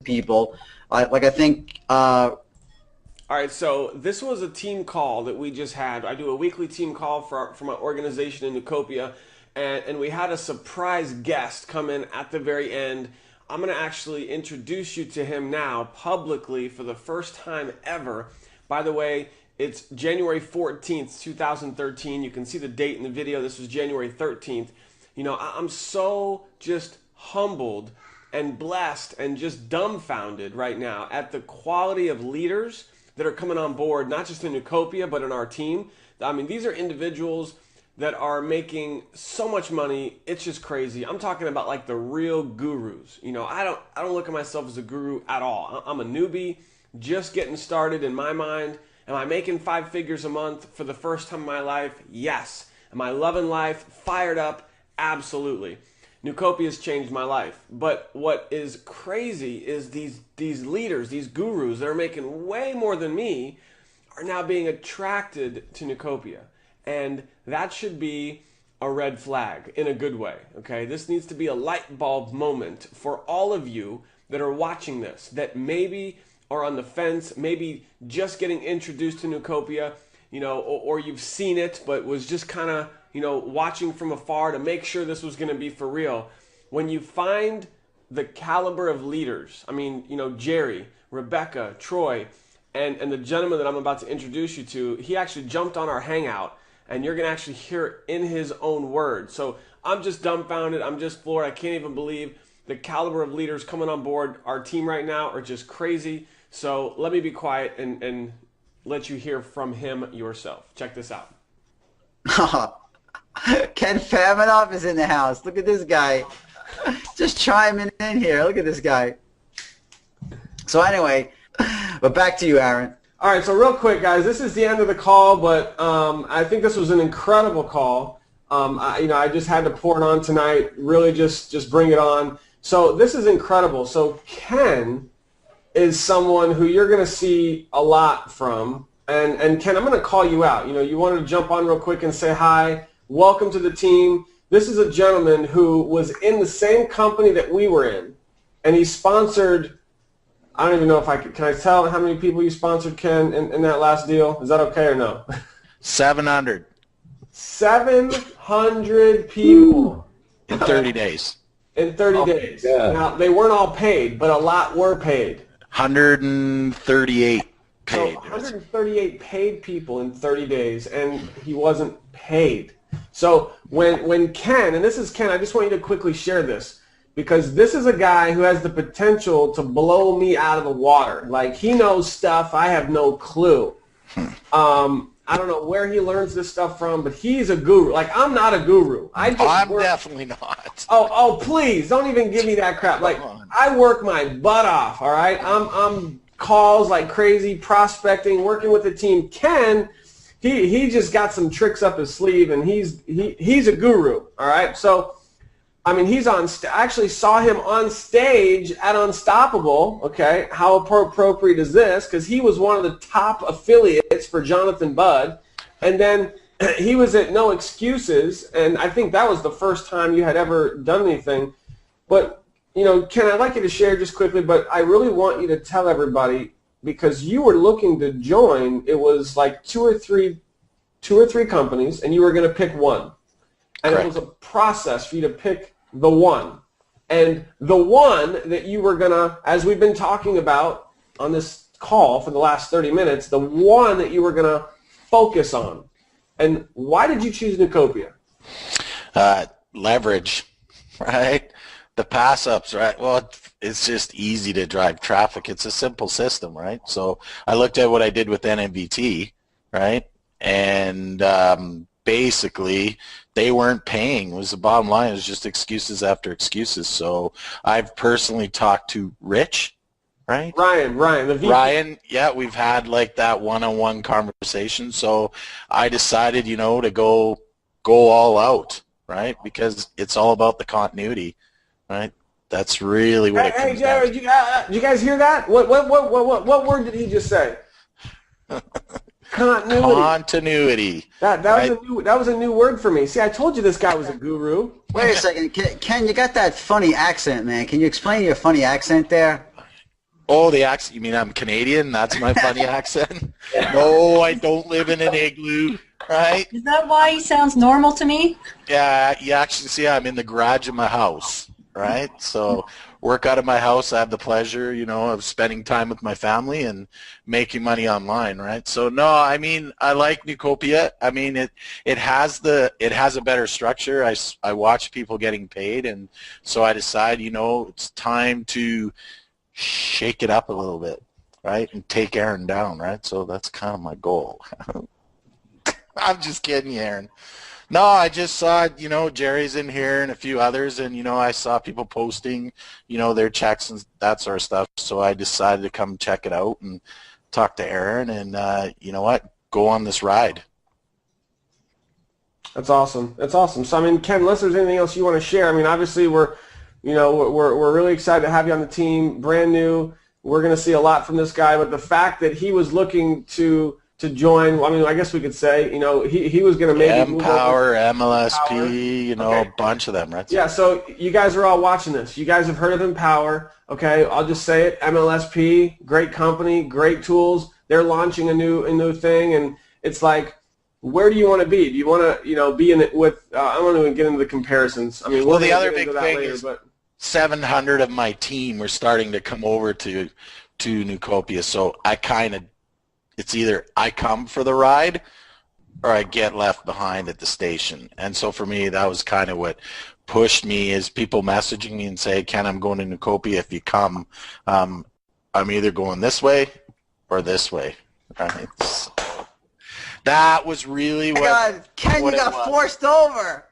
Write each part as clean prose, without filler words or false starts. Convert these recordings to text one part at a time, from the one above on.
people. Like I think. All right, so this was a team call that we just had. I do a weekly team call for my organization in NEUCOPIA, and we had a surprise guest come in at the very end. I'm going to actually introduce you to him now publicly for the first time ever. By the way, it's January 14th, 2013. You can see the date in the video. This was January 13th. You know, I'm so just humbled and blessed and just dumbfounded right now at the quality of leaders that are coming on board, not just in NEUCOPIA, but in our team. I mean, these are individuals that are making so much money. It's just crazy. I'm talking about like the real gurus. You know, I don't look at myself as a guru at all. I'm a newbie, just getting started in my mind. Am I making 5 figures a month for the first time in my life? Yes. Am I loving life? Fired up? Absolutely. NEUCOPIA has changed my life. But what is crazy is these leaders, these gurus that are making way more than me are now being attracted to NEUCOPIA. And that should be a red flag in a good way, okay? This needs to be a light bulb moment for all of you that are watching this, that maybe are on the fence, maybe just getting introduced to NEUCOPIA, you know, or you've seen it but was just kind of, you know, watching from afar to make sure this was going to be for real. When you find the caliber of leaders, I mean, you know, Jerry, Rebecca, Troy, and the gentleman that I'm about to introduce you to, he actually jumped on our Hangout, and you're going to actually hear it in his own words. So I'm just dumbfounded. I'm just floored. I can't even believe the caliber of leaders coming on board our team right now are just crazy. So let me be quiet and let you hear from him yourself. Check this out. Ken Faminoff is in the house. Look at this guy. Just chiming in here. Look at this guy. So anyway, but back to you, Aaron. All right, so real quick, guys, this is the end of the call, but I think this was an incredible call. I just had to pour it on tonight, really just bring it on. So this is incredible. So Ken is someone who you're going to see a lot from. And Ken, I'm going to call you out. You know, you wanted to jump on real quick and say hi. Welcome to the team. This is a gentleman who was in the same company that we were in, and he sponsored, I don't even know if I can I tell how many people you sponsored, Ken, in that last deal? Is that okay or no? 700. 700 people. In 30 days. In 30 days. God. Now, they weren't all paid, but a lot were paid. 138 paid. So 138 paid people in 30 days, and he wasn't paid. So when Ken, and this is Ken, I just want you to quickly share this, because this is a guy who has the potential to blow me out of the water. Like, he knows stuff I have no clue. I don't know where he learns this stuff from, but he's a guru. Like, I'm not a guru. I'm definitely not. Oh, please, don't even give me that crap. Like, I work my butt off, all right? I'm calls like crazy, prospecting, working with the team. Ken, he just got some tricks up his sleeve, and he's a guru, all right? So, I mean, he's on. I actually saw him on stage at Unstoppable. Okay, how appropriate is this? Because he was one of the top affiliates for Jonathan Budd, and then he was at No Excuses, and I think that was the first time you had ever done anything. But you know, Ken, I'd like you to share just quickly, but I really want you to tell everybody, because you were looking to join. It was like two or three companies, and you were going to pick one, and Correct. It was a process for you to pick the one. And the one that you were going to, as we've been talking about on this call for the last 30 minutes, the one that you were going to focus on. And why did you choose NEUCOPIA? Leverage, right? The pass-ups, right? Well, it's just easy to drive traffic. It's a simple system, right? So I looked at what I did with NMVT, right? And basically, they weren't paying. Was the bottom line. It was just excuses after excuses. So I've personally talked to Rich, right? Ryan, the VP. Ryan, yeah, we've had like that one-on-one conversation. So I decided, you know, to go all out, right? Because it's all about the continuity, right? That's really what it comes down to. Did you guys hear that? What word did he just say? Continuity. That was a new word for me. See, I told you this guy was a guru. Wait a second, Ken, you got that funny accent, man. Can you explain your funny accent there? Oh, the accent. You mean I'm Canadian? That's my funny accent? No, I don't live in an igloo, right? Is that why he sounds normal to me? Yeah, you actually see I'm in the garage of my house, right? So work out of my house. I have the pleasure, you know, of spending time with my family and making money online, right? So no, I mean, I like NEUCOPIA. I mean, it has a better structure. I watch people getting paid, and so I decide, you know, it's time to shake it up a little bit, right, and take Aaron down, right? So that's kind of my goal. I'm just kidding you, Aaron. No, I just saw, you know, Jerry's in here and a few others, and, you know, I saw people posting, you know, their checks and that sort of stuff, so I decided to come check it out and talk to Aaron and, you know what, go on this ride. That's awesome. That's awesome. So, I mean, Ken, unless there's anything else you want to share, I mean, obviously we're really excited to have you on the team, brand new. We're going to see a lot from this guy, but the fact that he was looking to join, I mean, I guess we could say, you know, he was going to maybe move over. MLSP, you know, okay. A bunch of them, right? Yeah, so you guys are all watching this. You guys have heard of Empower, okay? I'll just say it, MLSP, great company, great tools. They're launching a new thing, and it's like, where do you want to be? Do you want to, you know, be in it with, I don't want to get into the comparisons. I mean, well, the other big thing is 700 of my team were starting to come over to NEUCOPIA, so I kind of, it's either I come for the ride or I get left behind at the station. And so for me, that was kind of what pushed me, is people messaging me and say, Ken, I'm going to NEUCOPIA. If you come, I'm either going this way or this way. Right? So that was really what. God, Ken, you got forced over.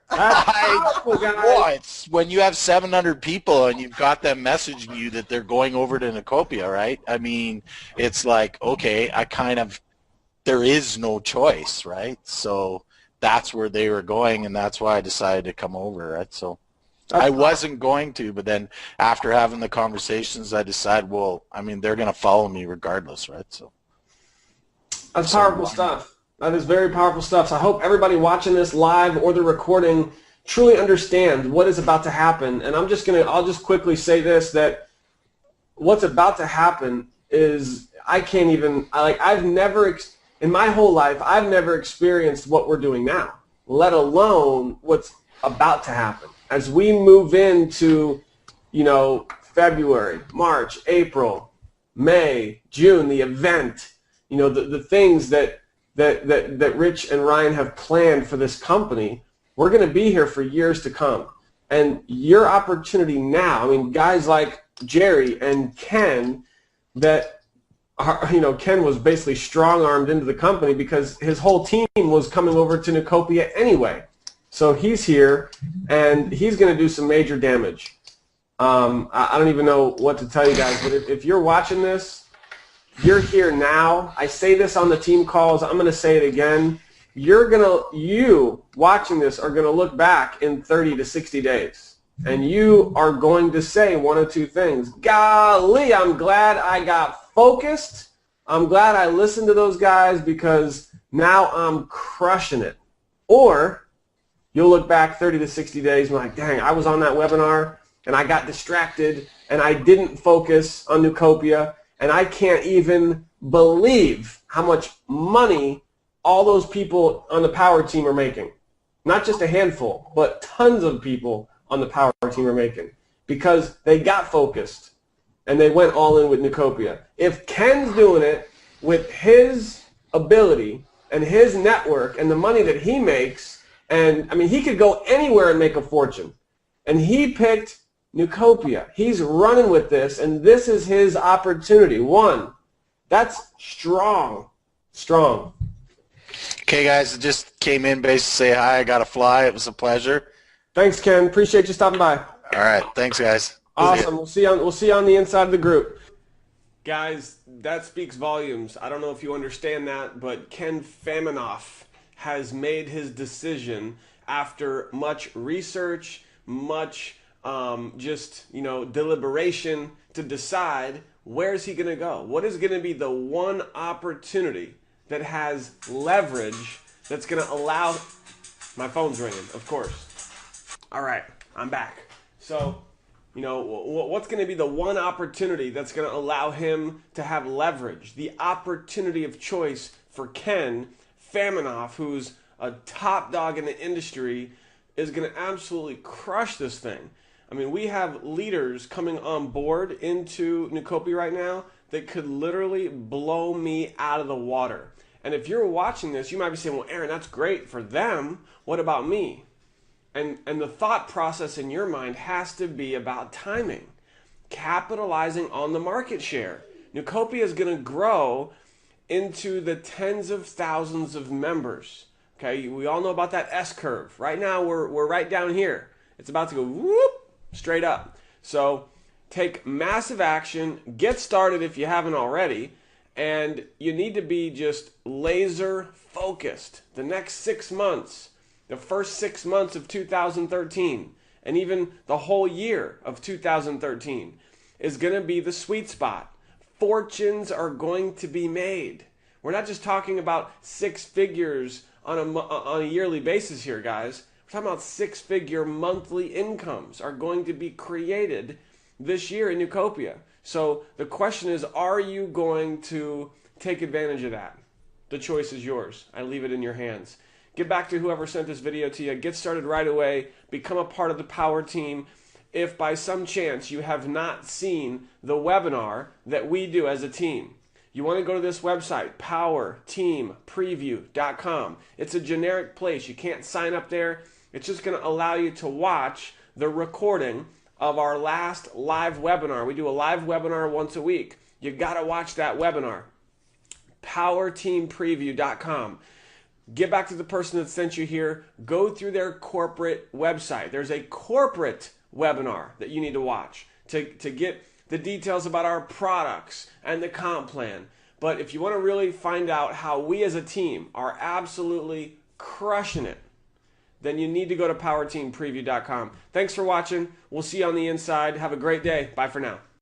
It's when you have 700 people and you've got them messaging you that they're going over to NEUCOPIA, right? I mean, it's like, okay, there is no choice, right? So that's where they were going, and that's why I decided to come over, right? So I wasn't going to, but then after having the conversations, I decided, well, I mean, they're going to follow me regardless, right? So that's powerful stuff. That is very powerful stuff. So I hope everybody watching this live or the recording truly understands what is about to happen. And I'll just quickly say this, that what's about to happen is in my whole life, I've never experienced what we're doing now, let alone what's about to happen. As we move into, you know, February, March, April, May, June, the event, you know, the things that Rich and Ryan have planned for this company, we're going to be here for years to come. And your opportunity now, I mean, guys like Jerry and Ken, that are, you know, Ken was basically strong-armed into the company because his whole team was coming over to NEUCOPIA anyway. So he's here, and he's going to do some major damage. I don't even know what to tell you guys, but if you're watching this, you're here now. I say this on the team calls. I'm going to say it again. You watching this are going to look back in 30 to 60 days, and you are going to say one of two things. Golly, I'm glad I got focused. I'm glad I listened to those guys because now I'm crushing it. Or you'll look back 30 to 60 days and be like, dang, I was on that webinar, and I got distracted, and I didn't focus on NEUCOPIA, and I can't even believe how much money all those people on the power team are making. Not just a handful, but tons of people on the power team are making because they got focused and they went all in with NEUCOPIA. If Ken's doing it with his ability and his network and the money that he makes, and I mean, he could go anywhere and make a fortune, and he picked NEUCOPIA. He's running with this, and this is his opportunity. That's strong. Strong. Okay, guys, I just came in basically to say hi. I got to fly. It was a pleasure. Thanks, Ken. Appreciate you stopping by. All right. Thanks, guys. Awesome. We'll see you on the inside of the group. Guys, that speaks volumes. I don't know if you understand that, but Ken Faminoff has made his decision after much research, much deliberation to decide where's he going to go. What is going to be the one opportunity that has leverage that's going to allow... My phone's ringing, of course. All right, I'm back. So You know, what's going to be the one opportunity that's going to allow him to have leverage? The opportunity of choice for Ken Faminoff, who's a top dog in the industry, is going to absolutely crush this thing. I mean, we have leaders coming on board into NEUCOPIA right now that could literally blow me out of the water. And if you're watching this, you might be saying, well, Aaron, that's great for them. What about me? And the thought process in your mind has to be about timing, capitalizing on the market share. NEUCOPIA is going to grow into the tens of thousands of members. Okay, we all know about that S curve. Right now, we're right down here. It's about to go whoop, straight up. So take massive action, get started if you haven't already, and you need to be just laser focused. The next 6 months, the first 6 months of 2013, and even the whole year of 2013 is going to be the sweet spot. Fortunes are going to be made. We're not just talking about 6 figures on a yearly basis here, guys. We're talking about 6-figure monthly incomes are going to be created this year in NEUCOPIA. So the question is, are you going to take advantage of that? The choice is yours. I leave it in your hands. Get back to whoever sent this video to you. Get started right away. Become a part of the Power Team. If by some chance you have not seen the webinar that we do as a team, you want to go to this website, powerteampreview.com. It's a generic place. You can't sign up there. It's just going to allow you to watch the recording of our last live webinar. We do a live webinar once a week. You got to watch that webinar. powerteampreview.com. Get back to the person that sent you here. Go through their corporate website. There's a corporate webinar that you need to watch to get the details about our products and the comp plan. But if you want to really find out how we as a team are absolutely crushing it, then you need to go to powerteampreview.com. Thanks for watching. We'll see you on the inside. Have a great day. Bye for now.